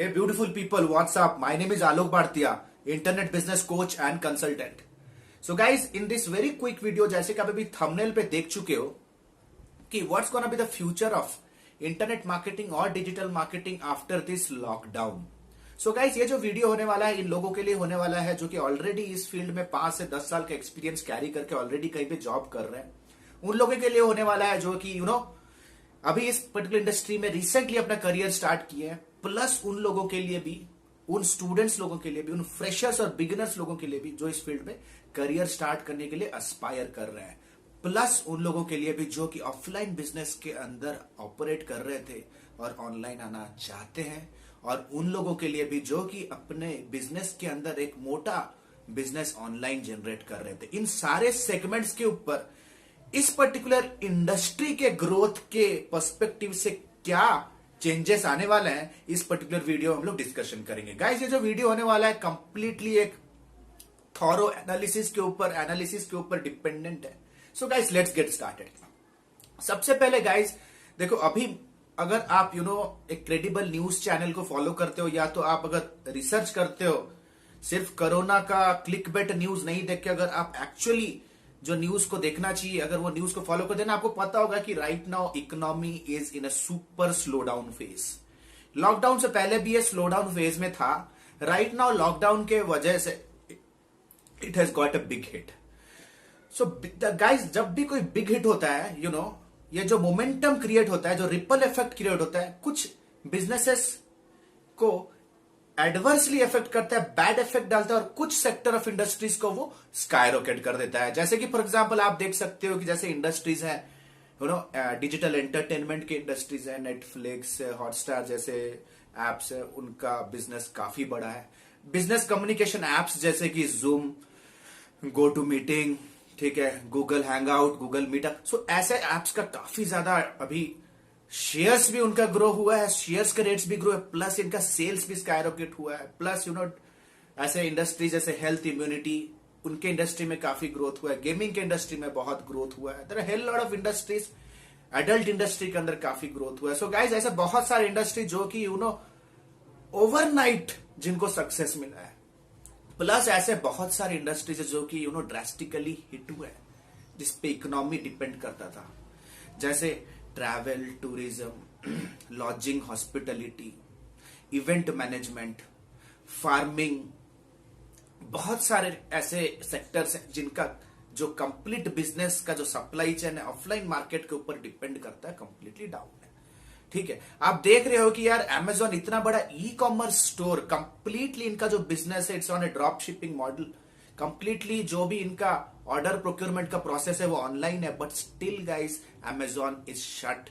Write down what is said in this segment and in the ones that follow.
Hey beautiful people, what's up? My name is Alok Bhartiya, internet business coach and consultant. So guys, in this very quick video, जैसे कि आप अभी thumbnail पे देख चुके हो कि what's gonna be the future of internet marketing और digital marketing after this lockdown. So guys, ये जो वीडियो होने वाला है इन लोगों के लिए होने वाला है जो कि ऑलरेडी इस फील्ड में 5 से 10 साल का एक्सपीरियंस कैरी करके ऑलरेडी कहीं पे जॉब कर रहे हैं. उन लोगों के लिए होने वाला है जो कि अभी इस पर्टिकुलर इंडस्ट्री में रिसेंटली अपना करियर स्टार्ट किए हैं, प्लस उन लोगों के लिए भी, उन स्टूडेंट्स लोगों के लिए भी, उन फ्रेशर्स और बिगिनर्स लोगों के लिए भी जो इस फील्ड में करियर स्टार्ट करने के लिए एस्पायर कर रहे हैं, प्लस उन लोगों के लिए भी जो कि ऑफलाइन बिजनेस के अंदर ऑपरेट कर रहे थे और ऑनलाइन आना चाहते हैं, और उन लोगों के लिए भी जो कि अपने बिजनेस के अंदर एक मोटा बिजनेस ऑनलाइन जनरेट कर रहे थे. इन सारे सेगमेंट्स के ऊपर इस पर्टिकुलर इंडस्ट्री के ग्रोथ के पर्सपेक्टिव से क्या चेंजेस आने वाले हैं, इस पर्टिकुलर वीडियो हम लोग डिस्कशन करेंगे. गाइस, ये जो वीडियो होने वाला है कंप्लीटली एक थॉरो एनालिसिस के ऊपर डिपेंडेंट है. So guys, let's get started. सबसे पहले गाइस देखो, अभी अगर आप एक क्रेडिबल न्यूज चैनल को फॉलो करते हो, या तो आप अगर रिसर्च करते हो, सिर्फ कोरोना का क्लिकबेट न्यूज नहीं देख के अगर आप एक्चुअली जो न्यूज को देखना चाहिए, अगर वो न्यूज को फॉलो कर देना, आपको पता होगा कि right now economy is in a super slow down phase. Lockdown से पहले भी ये स्लो डाउन फेज में था. राइट नाउ लॉकडाउन के वजह से it has got a big hit. So guys, जब भी कोई बिग हिट होता है, ये जो मोमेंटम क्रिएट होता है, जो रिपल इफेक्ट क्रिएट होता है, कुछ बिजनेसेस को एडवर्सली इफेक्ट करता है, बैड इफेक्ट डालता है, और कुछ सेक्टर ऑफ इंडस्ट्रीज को वो स्काई रॉकेट कर देता है. जैसे कि फॉर एग्जांपल आप देख सकते हो कि जैसे इंडस्ट्रीज है, डिजिटल एंटरटेनमेंट की इंडस्ट्रीज है, नेटफ्लिक्स, हॉटस्टार जैसे एप्स है, उनका बिजनेस काफी बड़ा है. बिजनेस कम्युनिकेशन एप्स जैसे कि जूम, गो टू मीटिंग, ठीक है, गूगल हैंगआउट, गूगल मीटअप, सो ऐसे एप्स का काफी ज्यादा अभी शेयर्स भी उनका ग्रो हुआ है, शेयर्स के रेट्स भी ग्रो है, प्लस इनका सेल्स भी स्काईरॉकेट हुआ है. प्लस ऐसे इंडस्ट्री जैसे हेल्थ, इम्यूनिटी, उनके इंडस्ट्री में काफी ग्रोथ हुआ है. गेमिंग के इंडस्ट्री में बहुत ग्रोथ हुआ है. There are hell lot of industries. Adult industry के अंदर काफी ग्रोथ हुआ है. सो गाइस, ऐसे बहुत सारे इंडस्ट्री जो कि ओवरनाइट जिनको सक्सेस मिला है, प्लस ऐसे बहुत सारे इंडस्ट्रीज जो कि ड्रास्टिकली हिट हुए हैं, जिसपे इकोनॉमी डिपेंड करता था, जैसे travel, tourism, lodging, hospitality, event management, farming. बहुत सारे ऐसे सेक्टर्स हैं जिनका जो कंप्लीट बिजनेस का जो सप्लाई चेन है ऑफलाइन मार्केट के ऊपर डिपेंड करता है, कंप्लीटली डाउन है. ठीक है, आप देख रहे हो कि यार अमेजॉन इतना बड़ा ई कॉमर्स स्टोर, कंप्लीटली इनका जो बिजनेस है it's on A drop shipping model. Completely जो भी इनका ऑर्डर प्रोक्योरमेंट का प्रोसेस है वो ऑनलाइन है, but still guys Amazon is shut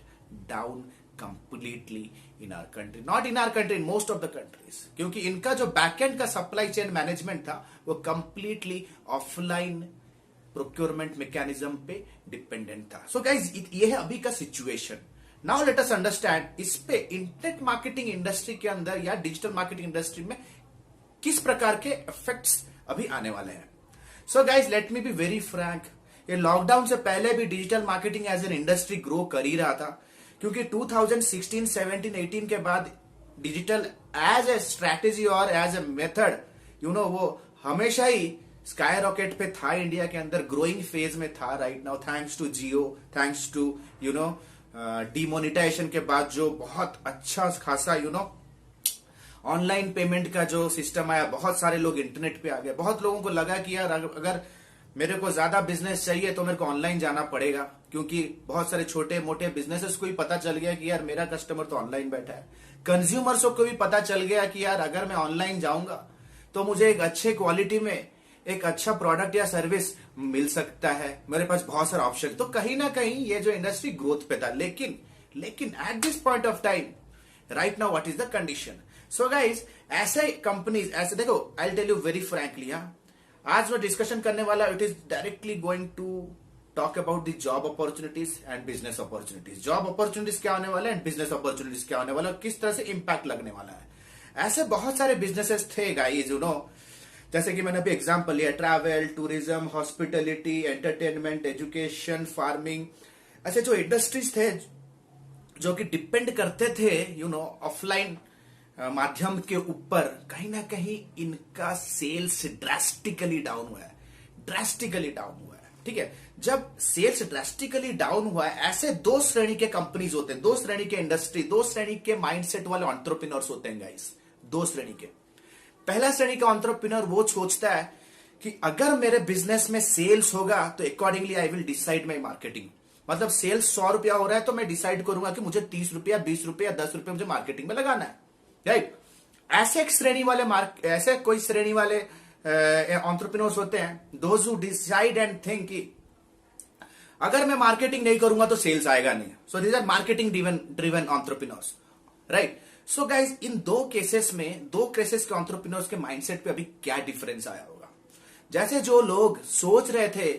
down completely in our country. Not in our country, in most of the countries, क्योंकि इनका जो बैकएंड का सप्लाई चेन मैनेजमेंट था वो कंप्लीटली ऑफलाइन प्रोक्योरमेंट मैकेनिज्म पे डिपेंडेंट था. सो गाइस, ये है अभी का situation. Now let us understand इस पे इंटरनेट मार्केटिंग इंडस्ट्री के अंदर या डिजिटल मार्केटिंग इंडस्ट्री में किस प्रकार के इफेक्ट्स अभी आने वाले हैं. So guys, let me be very frank, ये लॉकडाउन से पहले भी digital marketing as an industry grow कर ही रहा था, क्योंकि 2016, 17, 18 के बाद डिजिटल एज ए स्ट्रैटेजी और एज ए मेथड वो हमेशा ही स्काई रॉकेट पे था. इंडिया के अंदर ग्रोइंग फेज में था right now, thanks to Jio, thanks to demonetisation के बाद जो बहुत अच्छा खासा ऑनलाइन पेमेंट का जो सिस्टम आया, बहुत सारे लोग इंटरनेट पे आ गए. बहुत लोगों को लगा कि यार अगर मेरे को ज्यादा बिजनेस चाहिए तो मेरे को ऑनलाइन जाना पड़ेगा, क्योंकि बहुत सारे छोटे मोटे बिजनेसेस को भी पता चल गया कि यार मेरा कस्टमर तो ऑनलाइन बैठा है. कंज्यूमर्स को भी पता चल गया कि यार अगर मैं ऑनलाइन जाऊंगा तो मुझे एक अच्छे क्वालिटी में एक अच्छा प्रोडक्ट या सर्विस मिल सकता है, मेरे पास बहुत सारे ऑप्शन. तो कहीं ना कहीं ये जो इंडस्ट्री ग्रोथ पे था, लेकिन at this point of time right now what is the condition. So guys, ऐसे कंपनीज, ऐसे देखो, I tell you very frankly, आज जो डिस्कशन करने वाला it is directly going to talk about the job opportunities and business opportunities. Job opportunities क्या होने वाला है एंड बिजनेस अपॉर्चुनिटीज क्या होने वाला है, किस तरह से इंपैक्ट लगने वाला है. ऐसे बहुत सारे बिजनेसेस थे गाइज, जैसे कि मैंने अभी एग्जांपल लिया, travel, tourism, hospitality, entertainment, education, farming, ऐसे जो इंडस्ट्रीज थे जो कि डिपेंड करते थे ऑफलाइन माध्यम के ऊपर कहीं ना कहीं इनका सेल्स ड्रास्टिकली डाउन हुआ है, ड्रास्टिकली डाउन हुआ है। ठीक है, जब सेल्स ड्रास्टिकली डाउन हुआ है, ऐसे दो श्रेणी के कंपनीज होते हैं, दो श्रेणी के इंडस्ट्री, दो श्रेणी के माइंडसेट वाले एंटरप्रेन्योर्स होते हैं गाइस, दो श्रेणी के। पहला श्रेणी का एंटरप्रेन्योर वो सोचता है कि अगर मेरे बिजनेस में सेल्स होगा तो accordingly I will decide my marketing. मतलब सेल्स 100 रुपया हो रहा है तो मैं डिसाइड करूंगा कि मुझे 30 रुपया, 20 रुपया, 10 रुपया मुझे मार्केटिंग में लगाना है, राइट। ऐसे एक श्रेणी वाले ऐसे कोई श्रेणी वाले एंटरप्रेन्योर्स होते हैं, those who decide and think कि अगर मैं मार्केटिंग नहीं करूंगा तो सेल्स आएगा नहीं। So these are marketing driven entrepreneurs, right. So guys, इन दो केसेस के एंटरप्रेन्योर्स के माइंडसेट पे अभी क्या डिफरेंस आया होगा। जैसे जो लोग सोच रहे थे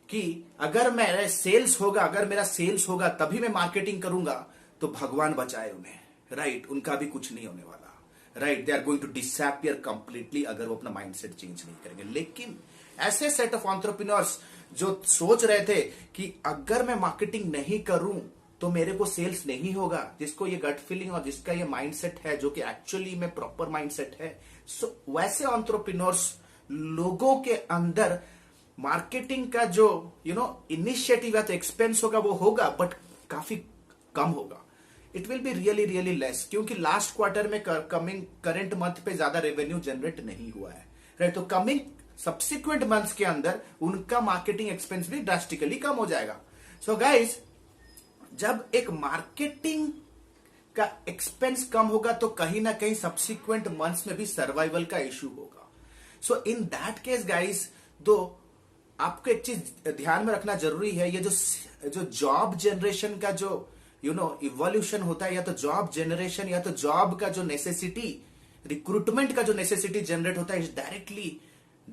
कि अगर मेरा सेल्स होगा तभी मैं मार्केटिंग करूंगा, तो भगवान बचाए उन्हें, राइट। उनका भी कुछ नहीं होने वाला, right. They are going to disappear completely अगर वो अपना माइंडसेट चेंज नहीं करेंगे। लेकिन ऐसे सेट ऑफ एंटरप्रेन्योर्स जो सोच रहे थे कि अगर मैं मार्केटिंग नहीं करूं तो मेरे को सेल्स नहीं होगा, जिसको ये गट फीलिंग और जिसका ये माइंडसेट है, जो कि एक्चुअली में प्रॉपर माइंडसेट है, सो वैसे एंटरप्रेन्योर्स लोगों के अंदर मार्केटिंग का जो इनिशिएटिव है, तो एक्सपेंस होगा वो होगा, बट काफी कम होगा। It will be really really less, क्योंकि लास्ट क्वार्टर में करंट मंथ पे ज्यादा रेवेन्यू जनरेट नहीं हुआ है, राइट। तो कमिंग सब्सिक्वेंट मंथ्स के अंदर उनका मार्केटिंग एक्सपेंस भी ड्रास्टिकली कम हो जाएगा। सो गाइज, जब एक मार्केटिंग का एक्सपेंस कम होगा तो कहीं ना कहीं सब्सिक्वेंट मंथ्स में भी सर्वाइवल का इश्यू होगा। सो इन दैट केस गाइज, दो आपको एक चीज ध्यान में रखना जरूरी है, ये जो जॉब जनरेशन का जो इवोल्यूशन होता है, या तो जॉब जनरेशन या तो जॉब का जो नेसेसिटी, रिक्रूटमेंट का जो नेसेसिटी जनरेट होता है, is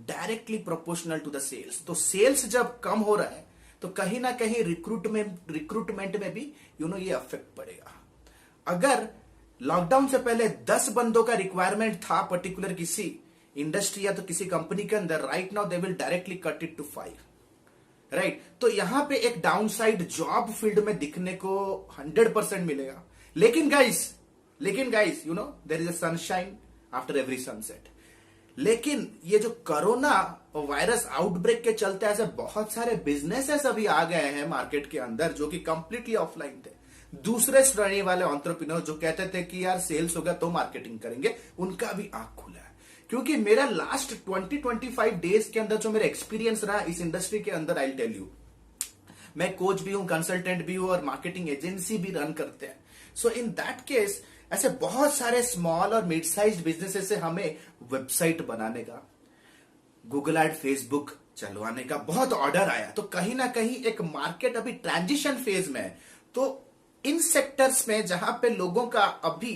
directly proportional to the sales. तो सेल्स जब कम हो रहा है तो कहीं ना कहीं रिक्रूटमेंट में भी ये अफेक्ट पड़ेगा। अगर लॉकडाउन से पहले 10 बंदों का रिक्वायरमेंट था पर्टिकुलर किसी इंडस्ट्री या तो किसी कंपनी के अंदर, right now they will directly cut it to 5, right. तो यहां पे एक डाउन साइड जॉब फील्ड में दिखने को 100% मिलेगा। लेकिन guys there is a sunshine after every sunset. लेकिन ये जो कोरोना वायरस आउटब्रेक के चलते ऐसे बहुत सारे बिजनेसेस अभी आ गए हैं मार्केट के अंदर जो कि कंप्लीटली ऑफलाइन थे। दूसरे श्रेणी वाले एंटरप्रेन्योर जो कहते थे कि यार सेल्स होगा तो मार्केटिंग करेंगे, उनका भी आंख खुला है। क्योंकि मेरा लास्ट 20-25 डेज के अंदर जो मेरा एक्सपीरियंस रहा इस इंडस्ट्री के अंदर, आई टेल यू, मैं कोच भी हूं, कंसल्टेंट भी हूं और मार्केटिंग एजेंसी भी रन करते हैं। सो इन दैट केस ऐसे बहुत सारे स्मॉल और मिड साइज बिजनेसेस से हमें वेबसाइट बनाने का, गूगल एड, फेसबुक चलवाने का बहुत ऑर्डर आया। तो कहीं ना कहीं एक मार्केट अभी ट्रांजिशन फेज में है। तो इन सेक्टर्स में जहां पे लोगों का अभी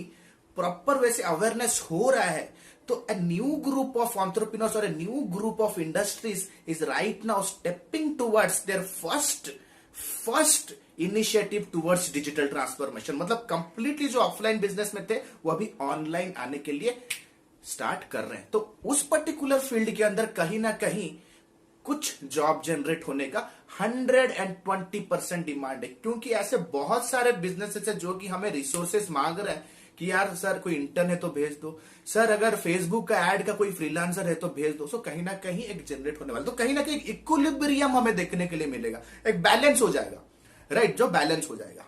प्रॉपर वैसे अवेयरनेस हो रहा है, तो a new group of entrepreneurs or a new group of industries is right now stepping towards their first initiative towards digital transformation। मतलब कंप्लीटली जो ऑफलाइन बिजनेस में थे वो अभी ऑनलाइन आने के लिए स्टार्ट कर रहे हैं। तो उस पर्टिकुलर फील्ड के अंदर कहीं ना कहीं कुछ जॉब जनरेट होने का 120% डिमांड है, क्योंकि ऐसे बहुत सारे बिजनेसेस है जो कि हमें रिसोर्सेस मांग रहे हैं कि यार सर कोई इंटर्न है तो भेज दो, सर अगर फेसबुक का एड का कोई फ्रीलांसर है तो भेज दो। सो कहीं ना कहीं एक जनरेट होने वाला, तो कहीं ना कहीं इक्विलिब्रियम हमें देखने के लिए मिलेगा, एक बैलेंस हो जाएगा, राइट, जो बैलेंस हो जाएगा।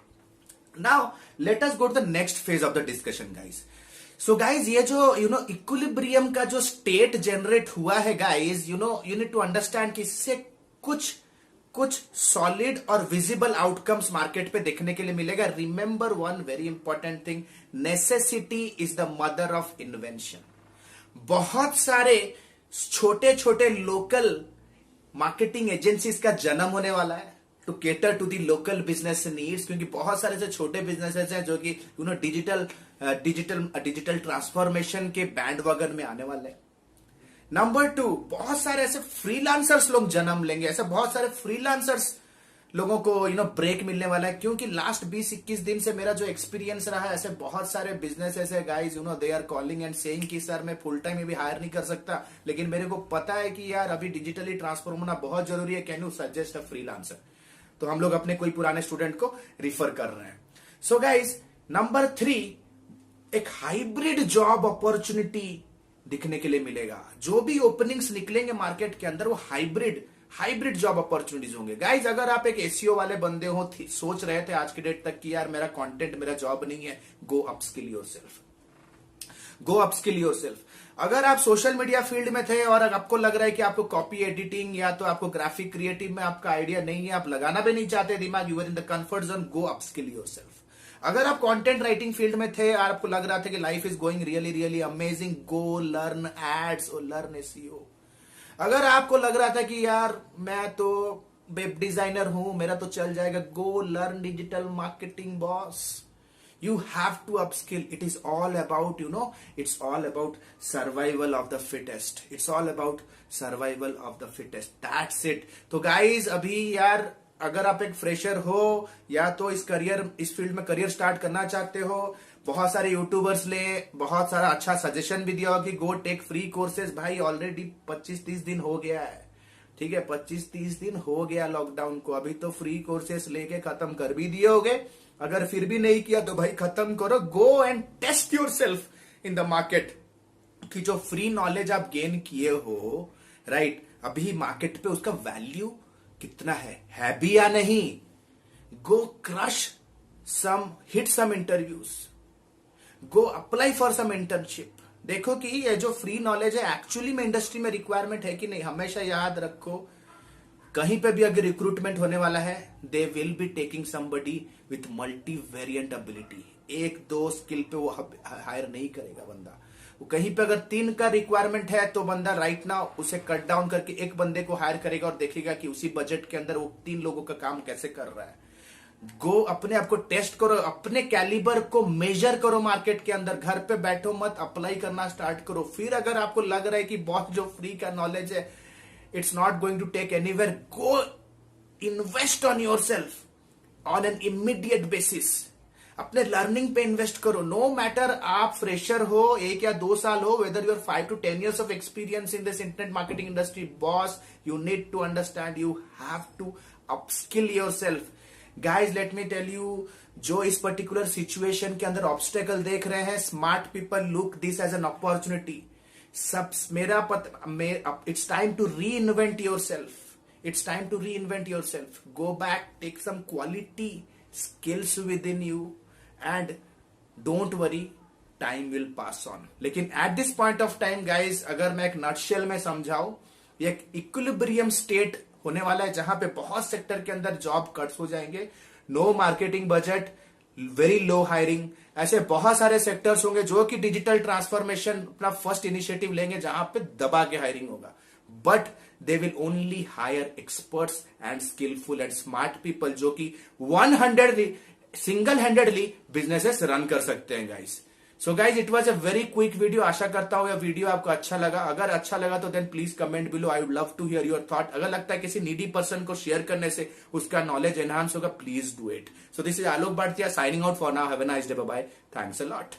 Now let us go to the next phase of the discussion guys. So guys, ये जो इक्विलिब्रियम का जो स्टेट जनरेट हुआ है guys, you need to understand कि इससे कुछ सॉलिड और विजिबल आउटकम्स मार्केट पे देखने के लिए मिलेगा। Remember one very important thing, necessity is the mother of invention. बहुत सारे छोटे छोटे लोकल मार्केटिंग एजेंसीज का जन्म होने वाला है to cater to the local business needs, क्योंकि बहुत सारे ऐसे छोटे बिजनेसेस हैं जो कि डिजिटल ट्रांसफॉर्मेशन के बैंड वगन में आने वाले हैं। नंबर 2, बहुत सारे ऐसे फ्रीलांसर्स लोग जन्म लेंगे, ऐसे बहुत सारे फ्रीलांसर्स लोगों को ब्रेक मिलने वाला है, क्योंकि लास्ट 20-21 दिन से मेरा जो एक्सपीरियंस रहा है, ऐसे बहुत सारे बिजनेसेस है guys, they are calling and saying कि सर मैं फुल टाइम भी हायर नहीं कर सकता, लेकिन मेरे को पता है कि यार अभी डिजिटली ट्रांसफॉर्म होना बहुत जरूरी है, can you suggest a freelancer. तो हम लोग अपने कोई पुराने स्टूडेंट को रिफर कर रहे हैं। सो गाइज, नंबर 3, एक हाइब्रिड जॉब अपॉर्चुनिटी दिखने के लिए मिलेगा। जो भी ओपनिंग्स निकलेंगे मार्केट के अंदर वो हाइब्रिड जॉब अपॉर्चुनिटीज होंगे। गाइज अगर आप एक एसईओ वाले बंदे हो, सोच रहे थे आज की डेट तक कि यार मेरा कंटेंट मेरा जॉब नहीं है, गो अपस्किल योरसेल्फ। अगर आप सोशल मीडिया फील्ड में थे और आपको लग रहा है कि आपको कॉपी एडिटिंग या तो आपको ग्राफिक क्रिएटिव में आपका आइडिया नहीं है, आप लगाना भी नहीं चाहते दिमाग, you are in the comfort zone, go upskill yourself. अगर आप कंटेंट राइटिंग फील्ड में थे और आपको लग रहा था कि life is going really amazing, go learn ads और लर्न एसईओ। अगर आपको लग रहा था कि यार मैं तो वेब डिजाइनर हूं, मेरा तो चल जाएगा, go learn digital marketing boss. You have to upskill. It is all about, it's all about survival of the fittest. It's all about survival of the fittest. That's it. तो guys अभी यार अगर आप एक फ्रेशर हो या तो इस फील्ड में करियर स्टार्ट करना चाहते हो, बहुत सारे यूट्यूबर्स ले बहुत सारा अच्छा सजेशन भी दिया हो कि गो टेक फ्री कोर्सेज। भाई ऑलरेडी 25-30 दिन हो गया है, ठीक है, 25-30 दिन हो गया लॉकडाउन को, अभी तो फ्री कोर्सेज लेके खत्म कर भी दिए होगे। अगर फिर भी नहीं किया तो भाई खत्म करो, go and test yourself in the market कि जो फ्री नॉलेज आप गेन किए हो, राइट, अभी मार्केट पे उसका वैल्यू कितना है भी या नहीं। Go crush hit some interviews, go apply for some internship. देखो कि ये जो फ्री नॉलेज है एक्चुअली में इंडस्ट्री में रिक्वायरमेंट है कि नहीं। हमेशा याद रखो कहीं पे भी अगर रिक्रूटमेंट होने वाला है, they will be taking somebody with multi variant ability. एक दो स्किल पे वो हायर नहीं करेगा बंदा। वो कहीं पे अगर 3 का रिक्वायरमेंट है तो बंदा राइट नाउ उसे कट डाउन करके एक बंदे को हायर करेगा और देखेगा कि उसी बजट के अंदर वो 3 लोगों का काम कैसे कर रहा है। गो अपने आप को टेस्ट करो, अपने कैलिबर को मेजर करो मार्केट के अंदर, घर पे बैठो मत, अप्लाई करना स्टार्ट करो। फिर अगर आपको लग रहा है कि बहुत जो फ्री का नॉलेज है it's not going to take anywhere, go invest on yourself on an immediate basis। अपने लर्निंग पे इन्वेस्ट करो। नो मैटर आप फ्रेशर हो 1 या 2 साल हो, weather your 5 to 10 years of experience in this internet marketing industry, boss, you need to understand, you have to upskill yourself। guys let me tell you, जो इस particular situation के अंदर obstacle देख रहे हैं, smart people look this as an opportunity. it's time to reinvent yourself। It's time to reinvent yourself। Go back, take some quality skills within you and don't worry, time will pass on। लेकिन at this point of time guys, अगर मैं एक nutshell में समझाऊं, एक equilibrium state होने वाला है जहां पे बहुत सेक्टर के अंदर जॉब कट्स हो जाएंगे, no marketing budget, very low hiring. ऐसे बहुत सारे सेक्टर्स होंगे जो कि डिजिटल ट्रांसफॉर्मेशन अपना फर्स्ट इनिशिएटिव लेंगे जहां पे दबा के हायरिंग होगा, but they will only hire experts and skilful and smart people जो कि 100 सिंगल हैंडेडली बिजनेसेस रन कर सकते हैं guys. So guys it was a very quick video. आशा करता हूं यह वीडियो आपको अच्छा लगा। अगर अच्छा लगा तो then please comment below, I would love to hear your thought. अगर लगता है किसी नीडी पर्सन को शेयर करने से उसका नॉलेज एनहांस होगा, please do it. So this is Alok Bhatia signing out for now. Have a nice day, bye bye, thanks a lot.